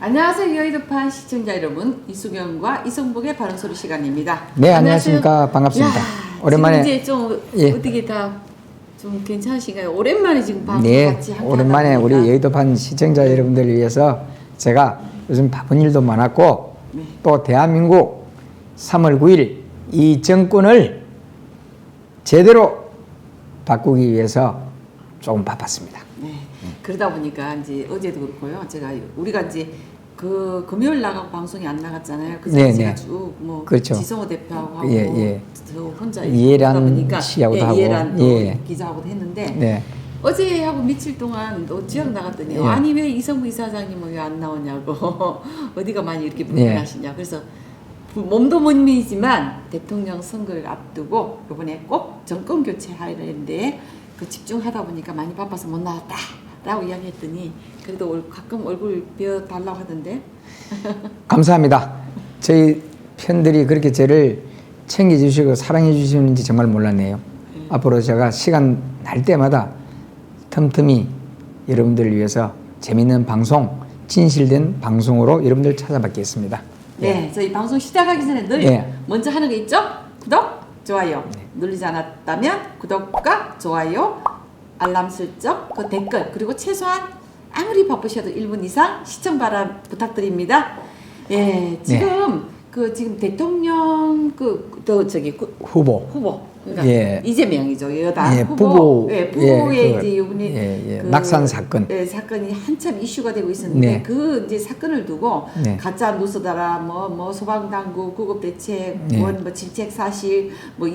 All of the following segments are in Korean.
안녕하세요. 여의도판 시청자 여러분, 이수경과 이성복의 바른소리 시간입니다. 네, 안녕하십니까. 반갑습니다. 야, 오랜만에 지금 이제 좀 예. 어떻게 다 좀 괜찮으신가요? 오랜만에 지금 방송 네, 같이 함께 오랜만에 하다 우리 보니까. 여의도판 시청자 여러분들을 위해서 제가 요즘 바쁜 일도 많았고 네. 또 대한민국 3월 9일 이 정권을 제대로 바꾸기 위해서 조금 바빴습니다. 네. 그러다 보니까 이제 어제도 그렇고요. 제가 우리가 이제 그 금요일 나가고 방송이 안 나갔잖아요. 그래서 네, 제가 네. 쭉 뭐 그렇죠. 지성호 대표하고 하고 예. 저 혼자 이해란 하다 보니까 씨하고도 하고. 이해란 또 예. 기자하고도 했는데 네. 어제 하고 며칠 동안 또 지역 나갔더니 예. 아니 왜 이성구 이사장님은 왜 안 나오냐고 어디가 많이 이렇게 불편하시냐. 그래서 몸도 못 미지만 대통령 선거를 앞두고 이번에 꼭 정권 교체하려는데 그 집중하다 보니까 많이 바빠서 못 나왔다 라고 이야기했더니 그래도 가끔 얼굴 비워달라고 하던데. 감사합니다. 저희 팬들이 그렇게 저를 챙겨주시고 사랑해 주시는지 정말 몰랐네요. 앞으로 제가 시간 날 때마다 틈틈이 여러분들을 위해서 재밌는 방송, 진실된 방송으로 여러분들 찾아뵙겠습니다. 네, 저희 방송 시작하기 전에 늘 예. 먼저 하는 게 있죠? 구독, 좋아요. 누르지 않았다면 구독과 좋아요, 알람 설정, 그 댓글, 그리고 최소한 아무리 바쁘셔도 1분 이상 시청 바람 부탁드립니다. 예, 지금 지금 대통령 후보. 그러니까 예. 이재명이죠. 여당 예, 후보의 예, 이제 요번에 예. 낙산 사건. 사건이 한참 이슈가 되고 있었는데 네. 그 이제 사건을 두고 네. 가짜 뉴스더라, 뭐 소방당국 구급대책, 네. 뭐 질책 사실, 뭐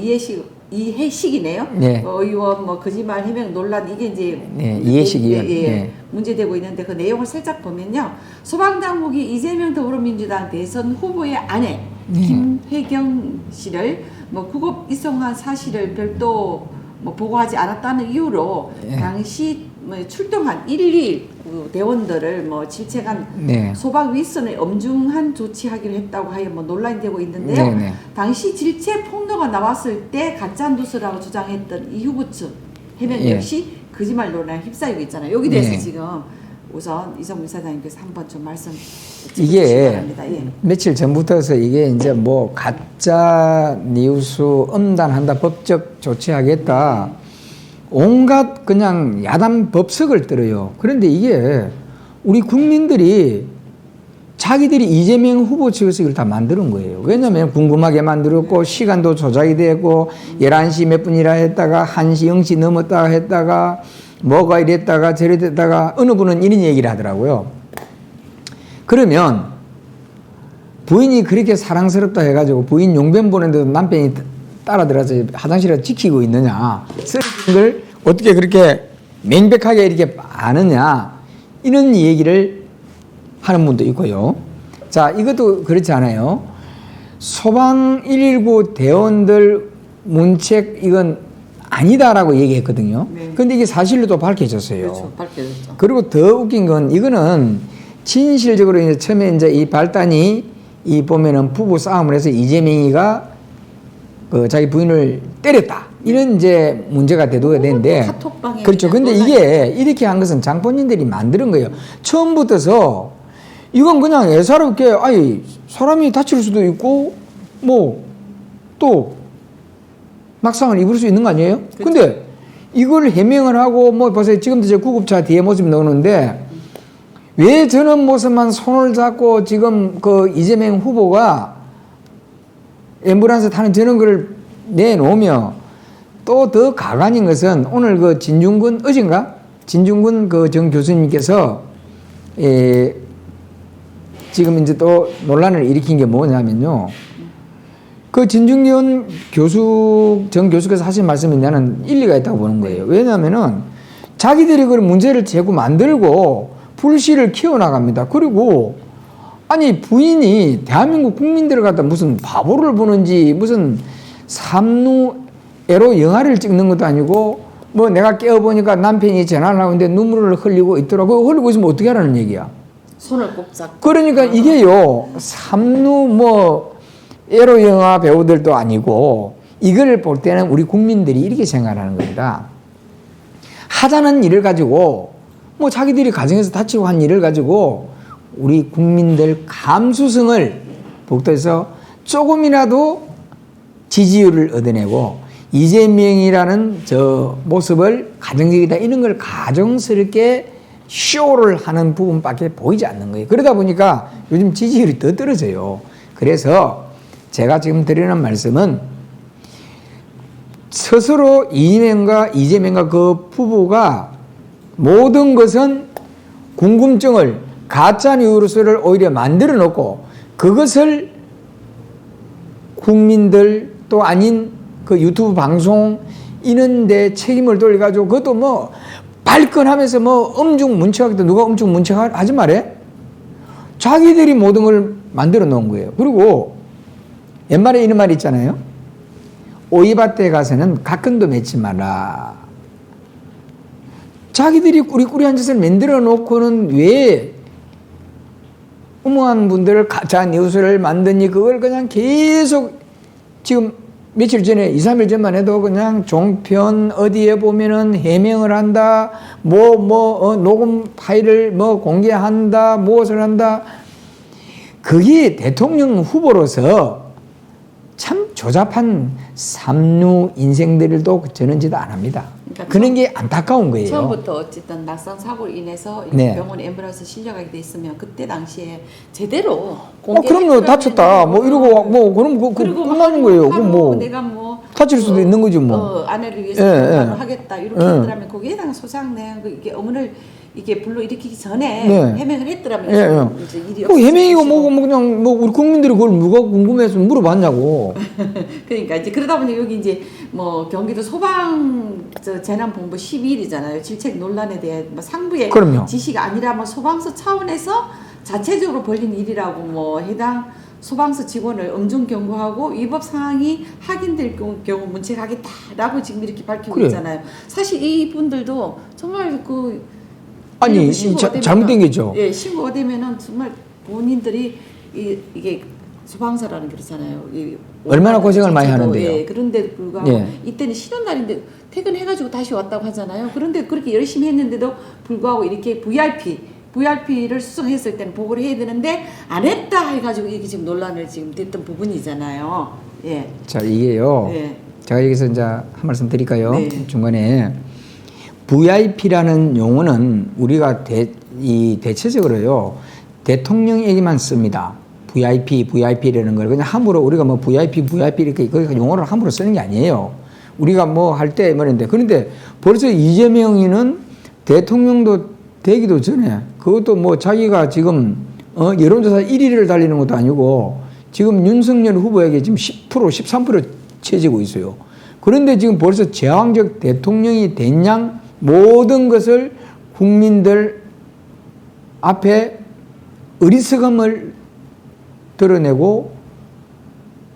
이해식이네요. 네. 의원 뭐 거짓말 해명 논란 이게 이제 네, 이해식 의원. 네. 문제되고 있는데 그 내용을 살짝 보면요. 소방당국이 이재명 더불어민주당 대선 후보의 아내 김혜경 씨를 뭐 구급 이송한 사실을 별도 뭐 보고하지 않았다는 이유로 당시 뭐 출동한 112 그 대원들을 뭐 질책한 소방 윗선을 엄중한 조치하기로 했다고 하여 뭐 논란이 되고 있는데요. 당시 질책 폭로가 나왔을 때 가짜 뉴스라고 주장했던 이 후보 측 해명 역시 거짓말 논란에 휩싸이고 있잖아요. 여기 대해서 지금 우선 이성구 이사장님께서 한번 좀 말씀 이게 바랍니다. 예. 며칠 전부터서 이게 이제 뭐 가짜 뉴스 엄단한다, 법적 조치하겠다, 온갖 그냥 야단 법석을 떨어요. 그런데 이게 우리 국민들이 자기들이 이재명 후보 측에서 이걸 다 만드는 거예요. 왜냐하면 궁금하게 만들었고 시간도 조작이 되고 11시 몇 분이라 했다가 1시 0시 넘었다가 했다가 뭐가 이랬다가 저랬다가 어느 분은 이런 얘기를 하더라고요. 그러면 부인이 그렇게 사랑스럽다 해가지고 부인 용변 보는데도 남편이 따라 들어서 화장실에 지키고 있느냐, 쓰레기인 걸 어떻게 그렇게 명백하게 이렇게 아느냐, 이런 얘기를 하는 분도 있고요. 자, 이것도 그렇지 않아요. 소방 119 대원들 문책 이건 아니다라고 얘기했거든요. 근데 이게 사실로도 밝혀졌어요. 그렇죠. 밝혀졌죠. 그리고 더 웃긴 건 이거는 진실적으로 이제 처음에 이제 이 발단이 이 보면은 부부 싸움을 해서 이재명이가 그 자기 부인을 때렸다. 이런 이제 문제가 대두가 되는데. 카톡방에 그렇죠. 근데 이게 이렇게 한 것은 장본인들이 만드는 거예요. 처음부터서 이건 그냥 애사롭게 아니 사람이 다칠 수도 있고 뭐 또 막상을 입을 수 있는 거 아니에요? 그렇죠. 근데 이걸 해명을 하고 뭐 보세요. 지금도 제 구급차 뒤에 모습 나오는데 왜 저런 모습만 손을 잡고 지금 그 이재명 후보가 앰뷸런스 타는 저런 걸 내놓으며 또 더 가관인 것은 오늘 그 진중근 어젠가 진중근 그 정 교수님께서 지금 이제 또 논란을 일으킨 게 뭐냐면요. 그 진중근 정 교수께서 하신 말씀이 나는 일리가 있다고 보는 거예요. 왜냐하면은 자기들이 그 문제를 자꾸 만들고 불씨를 키워나갑니다. 그리고 아니 부인이 대한민국 국민들을 갖다 무슨 바보를 보는지 무슨 삼루애로 영화를 찍는 것도 아니고 뭐 내가 깨어보니까 남편이 전화를 하는데 눈물을 흘리고 있더라고. 흘리고 있으면 어떻게 하라는 얘기야. 손을 꼭 잡고. 그러니까 이게요, 삼루 뭐 에로 영화 배우들도 아니고 이걸 볼 때는 우리 국민들이 이렇게 생각하는 겁니다. 하자는 일을 가지고 뭐 자기들이 가정에서 다치고 한 일을 가지고 우리 국민들 감수성을 복도에서 조금이라도 지지율을 얻어내고 이재명이라는 저 모습을 가정적이다 이런 걸 가정스럽게 쇼를 하는 부분밖에 보이지 않는 거예요. 그러다 보니까 요즘 지지율이 더 떨어져요. 그래서 제가 지금 드리는 말씀은 스스로 이재명과 그 부부가 모든 것은 궁금증을 가짜 뉴스를 오히려 만들어 놓고 그것을 국민들 또 아닌 그 유튜브 방송 이런데 책임을 돌려가지고 그것도 뭐 발끈하면서 뭐 엄중문책하겠다 누가 엄중문책하지 말해? 자기들이 모든 걸 만들어 놓은 거예요. 그리고 옛말에 이런 말이 있잖아요. 오이밭에 가서는 가끔도 맺지 마라. 자기들이 꾸리꾸리한 짓을 만들어 놓고는 왜 어머한 분들을 가짜 뉴스를 만드니 그걸 그냥 계속 지금 며칠 전에 2, 3일 전만 해도 그냥 종편 어디에 보면은 해명을 한다 녹음 파일을 뭐 공개한다 무엇을 한다 그게 대통령 후보로서 참 조잡한 삼류 인생들도 저는 지도 안 합니다. 그러니까 그런 게 안타까운 거예요. 처음부터 어쨌든 낙상 사고로 인해서 네. 병원 앰뷸런스 실려가게 돼 있으면 그때 당시에 제대로 그럼요 다쳤다 뭐 이러고 뭐 그럼 그리고 끝나는 거예요. 그럼 뭐 내가 뭐 다칠 수도 있는 거지 뭐. 아내를 위해서 하겠다 이렇게 했더라면 거기에 대한 소장 내용 이게 어머니를 이게 불러일으키기 전에 해명을 했더라면 이제 일이 없어. 해명이고 뭐고 뭐 그냥 뭐 우리 국민들이 그걸 누가 궁금해서 물어봤냐고. 그러니까 이제 그러다 보니 여기 이제 뭐 경기도 소방 재난본부 12일이잖아요. 질책 논란에 대해 뭐 상부의 그럼요. 지시가 아니라 뭐 소방서 차원에서 자체적으로 벌린 일이라고 뭐 해당 소방서 직원을 엄중 경고하고 위법 사항이 확인될 경우 문책하겠다라고 지금 이렇게 밝히고 있잖아요. 사실 이분들도 정말 아니 잘못된 거죠. 예, 신고가 되면은 정말 본인들이 이게 소방사라는 게 그렇잖아요. 얼마나 고생을 많이 하는데요. 예, 그런데 불구하고 이때는 쉬는 날인데 퇴근해가지고 다시 왔다고 하잖아요. 그런데 그렇게 열심히 했는데도 불구하고 이렇게 VRP를 수정했을 때는 보고를 해야 되는데 안 했다 해가지고 이게 지금 논란을 지금 됐던 부분이잖아요. 예. 자 이게요. 예. 제가 여기서 이제 한 말씀 드릴까요? 네. 중간에 VIP라는 용어는 우리가 대체적으로요 대통령에게만 씁니다. VIP라는 걸 그냥 함부로 우리가 뭐 VIP 이렇게 용어를 함부로 쓰는 게 아니에요. 우리가 뭐 할 때 말인데 그런데 벌써 이재명이는 대통령도 되기도 전에 그것도 뭐 자기가 지금 여론조사 1위를 달리는 것도 아니고 지금 윤석열 후보에게 지금 10% 13% 채지고 있어요. 그런데 지금 벌써 제왕적 대통령이 된 양 모든 것을 국민들 앞에 어리석음을 드러내고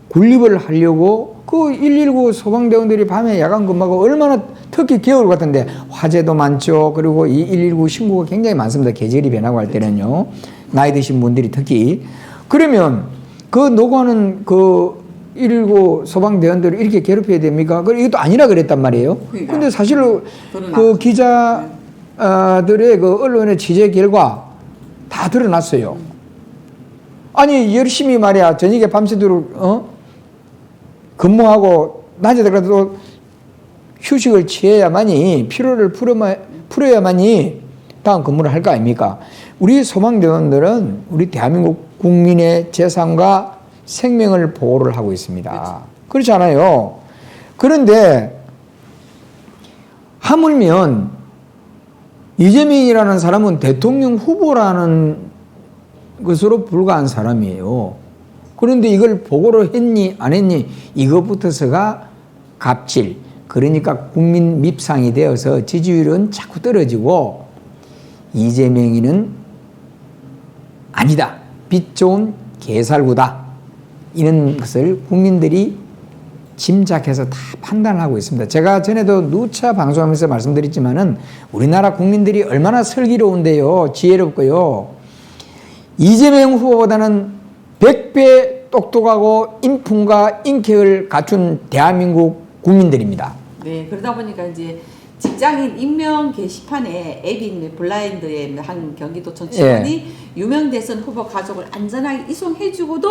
군립을 하려고 그 119 소방대원들이 밤에 야간 근무하고 얼마나 특히 겨울 같은데 화재도 많죠. 그리고 이 119 신고가 굉장히 많습니다. 계절이 변하고 할 때는요. 나이 드신 분들이 특히. 그러면 그 노고하는 그 119 소방대원들을 이렇게 괴롭혀야 됩니까? 이것도 아니라 그랬단 말이에요. 근데 사실로 그 기자들의 그 언론의 취재 결과 다 드러났어요. 아니, 열심히 말이야. 저녁에 밤새도록, 근무하고 낮에 들어가도 휴식을 취해야만이 피로를 풀어야만이 다음 근무를 할 거 아닙니까? 우리 소방대원들은 우리 대한민국 국민의 재산과 생명을 보호를 하고 있습니다. 그렇지 않아요? 그런데 하물며 이재명이라는 사람은 대통령 후보라는 것으로 불과한 사람이에요. 그런데 이걸 보고를 했니 안 했니 이것부터서가 갑질, 그러니까 국민 밉상이 되어서 지지율은 자꾸 떨어지고 이재명이는 아니다, 빛 좋은 개살구다, 이런 것을 국민들이 짐작해서 다 판단하고 있습니다. 제가 전에도 누차 방송하면서 말씀드렸지만은 우리나라 국민들이 얼마나 슬기로운데요, 지혜롭고요. 이재명 후보보다는 100배 똑똑하고 인품과 인격을 갖춘 대한민국 국민들입니다. 네, 그러다 보니까 이제 시장인 임명 게시판에 앱인 블라인드의 한 경기도청 직원이 유명 대선 후보 가족을 안전하게 이송해주고도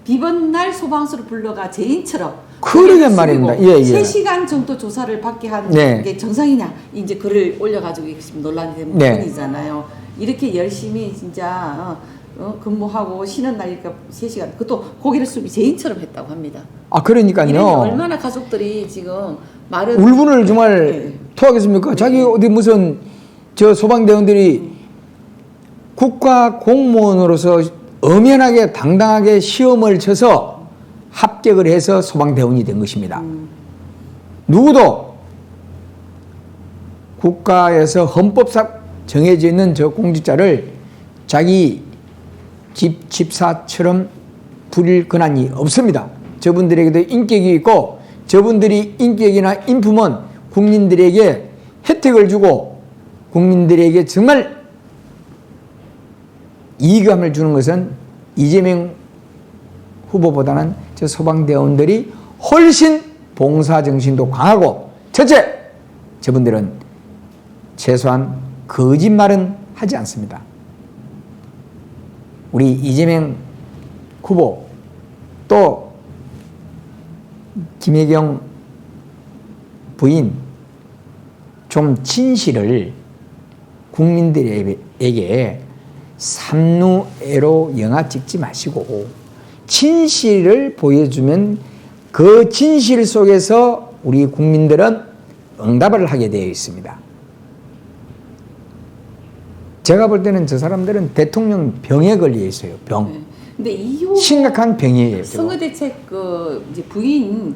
비번날 소방서를 불러가 죄인처럼 그러게 말입니다. 3시간 정도 조사를 받게 하는 게 정상이냐 이제 글을 올려가지고 지금 논란이 된 부분이잖아요. 이렇게 열심히 진짜 근무하고 쉬는 날이니까 3시간 그것도 고개를 숙이 죄인처럼 했다고 합니다. 아 그러니까요. 얼마나 가족들이 지금 말은 울분을 정말 토하겠습니까? 자기 어디 무슨 저 소방대원들이 국가 공무원으로서 엄연하게 당당하게 시험을 쳐서 합격을 해서 소방대원이 된 것입니다. 누구도 국가에서 헌법상 정해져 있는 저 공직자를 자기 집사처럼 부릴 권한이 없습니다. 저분들에게도 인격이 있고 저분들이 인격이나 인품은 국민들에게 혜택을 주고 국민들에게 정말 이익감을 주는 것은 이재명 후보보다는 저 소방대원들이 훨씬 봉사정신도 강하고 첫째, 저분들은 최소한 거짓말은 하지 않습니다. 우리 이재명 후보 또 김혜경 부인 좀 진실을 국민들에게 삼루애로 영화 찍지 마시고 진실을 보여주면 그 진실 속에서 우리 국민들은 응답을 하게 되어 있습니다. 제가 볼 때는 저 사람들은 대통령 병에 걸려 있어요. 병. 근데 이후 심각한 병이에요. 선거대책 이제 부인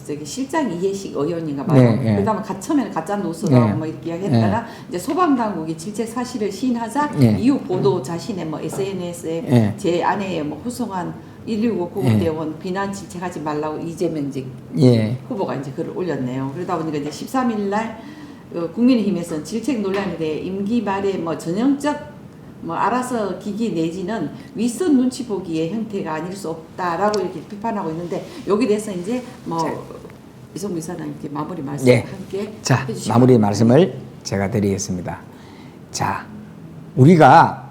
저기 실장 이해식 의원인가 봐요. 그다음에 처음에는 가짜 뉴스라고 뭐 이렇게 이야기했다가 이제 소방당국이 질책 사실을 시인하자 이후 보도 자신의 뭐 SNS에 제 아내의 뭐 후송한 119 구급대원 비난 질책하지 말라고 이재명 이제 후보가 이제 글을 올렸네요. 그러다 보니까 이제 13일 날 국민의힘에서는 질책 논란에 대해 임기 말에 뭐 전형적 뭐 알아서 기기 내지는 윗선 눈치 보기의 형태가 아닐 수 없다라고 이렇게 비판하고 있는데 여기 대해서 이제 뭐 이성무 이사장님께 마무리 말씀 함께 해주시면 마무리 말씀을 제가 드리겠습니다. 자, 우리가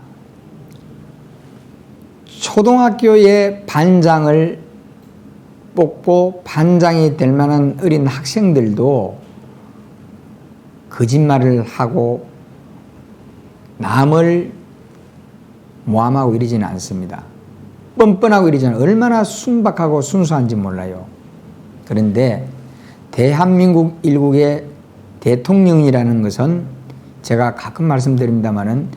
초등학교의 반장을 뽑고 반장이 될 만한 어린 학생들도 거짓말을 하고 남을 모함하고 이러지는 않습니다. 뻔뻔하고 이러지는 얼마나 순박하고 순수한지 몰라요. 그런데 대한민국 일국의 대통령이라는 것은 제가 가끔 말씀드립니다마는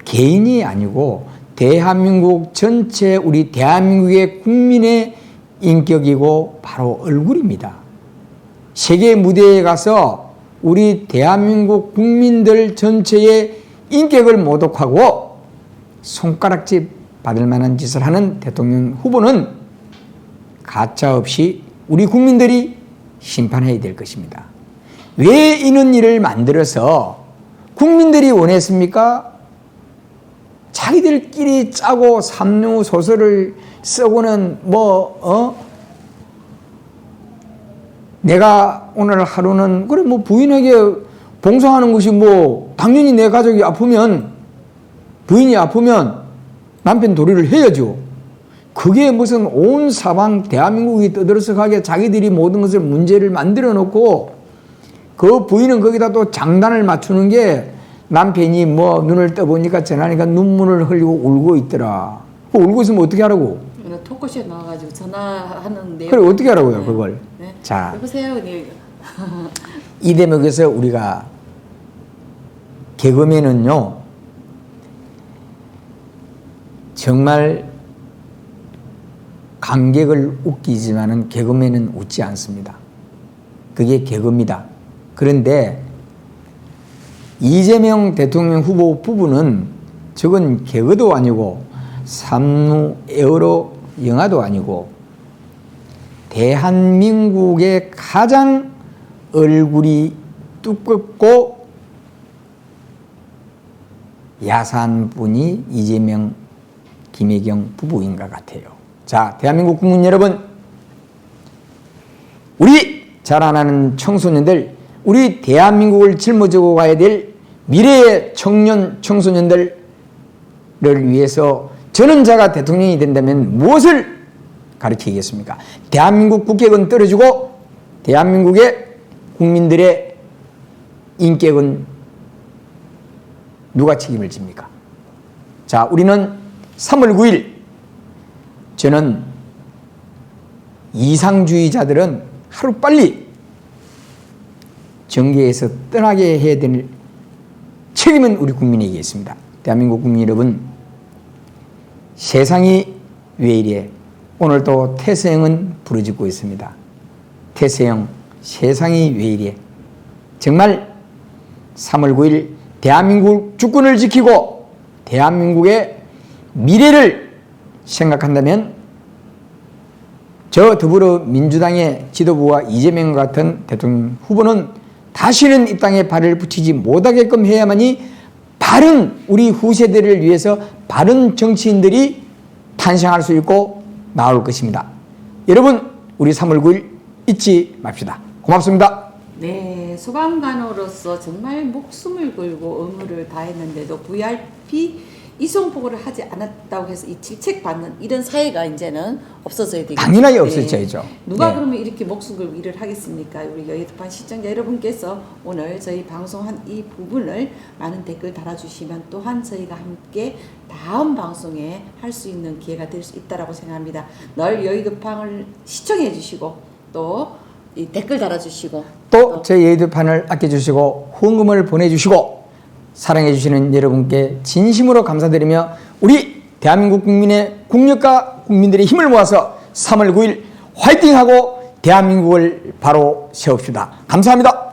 개인이 아니고 대한민국 전체 우리 대한민국의 국민의 인격이고 바로 얼굴입니다. 세계 무대에 가서 우리 대한민국 국민들 전체의 인격을 모독하고 손가락질 받을 만한 짓을 하는 대통령 후보는 가차없이 우리 국민들이 심판해야 될 것입니다. 왜 이런 일을 만들어서 국민들이 원했습니까? 자기들끼리 짜고 삼루소설을 쓰고는 내가 오늘 하루는 그래 뭐 부인에게 봉사하는 것이 뭐 당연히 내 가족이 아프면 부인이 아프면 남편 도리를 해야죠. 그게 무슨 온 사방 대한민국이 떠들썩하게 자기들이 모든 것을 문제를 만들어 놓고 그 부인은 거기다 또 장단을 맞추는 게 남편이 뭐 눈을 떠보니까 전화니까 눈물을 흘리고 울고 있더라. 울고 있으면 어떻게 하라고? 토크쇼에 나와가지고 전화하는 내용. 그래 어떻게 하라고요 그걸? 자, 여보세요. 이 대목에서 우리가 개그맨은요 정말 관객을 웃기지만은 개그맨은 웃지 않습니다. 그게 개그입니다. 그런데 이재명 대통령 후보 부부는 저건 개그도 아니고 삼루 에어로 영화도 아니고 대한민국의 가장 얼굴이 두껍고 야사한 분이 이재명, 김혜경 부부인 것 같아요. 자, 대한민국 국민 여러분, 우리 자라나는 청소년들 우리 대한민국을 짊어지고 가야 될 미래의 청년, 청소년들을 위해서 저는 자가 대통령이 된다면 무엇을 가르치겠습니까? 대한민국 국격은 떨어지고 대한민국의 국민들의 인격은 누가 책임을 집니까? 자, 우리는 3월 9일 저는 이상주의자들은 하루빨리 정계에서 떠나게 해야 될 책임은 우리 국민에게 있습니다. 대한민국 국민 여러분, 세상이 왜 이래? 오늘도 태세형은 부르짖고 있습니다. 태세형, 세상이 왜 이래? 정말 3월 9일 대한민국 주권을 지키고 대한민국의 미래를 생각한다면 저 더불어민주당의 지도부와 이재명과 같은 대통령 후보는 다시는 이 땅에 발을 붙이지 못하게끔 해야만이 바른 우리 후세대를 위해서 바른 정치인들이 탄생할 수 있고 나올 것입니다. 여러분, 우리 3월 9일 잊지 맙시다. 고맙습니다. 네, 소방관으로서 정말 목숨을 걸고 의무를 다했는데도 VIP 이송보고를 하지 않았다고 해서 이 질책받는 이런 사회가 이제는 없어져야 되겠죠. 당연하게 없어져야죠. 누가 네. 그러면 이렇게 목숨 걸고 일을 하겠습니까? 우리 여의도판 시청자 여러분께서 오늘 저희 방송한 이 부분을 많은 댓글 달아주시면 또한 저희가 함께 다음 방송에 할 수 있는 기회가 될 수 있다고 생각합니다. 늘 여의도판을 시청해 주시고 또 이 댓글 달아주시고 또 제 여의도판을 아껴주시고 후원금을 보내주시고 사랑해주시는 여러분께 진심으로 감사드리며 우리 대한민국 국민의 국력과 국민들의 힘을 모아서 3월 9일 화이팅하고 대한민국을 바로 세웁시다. 감사합니다.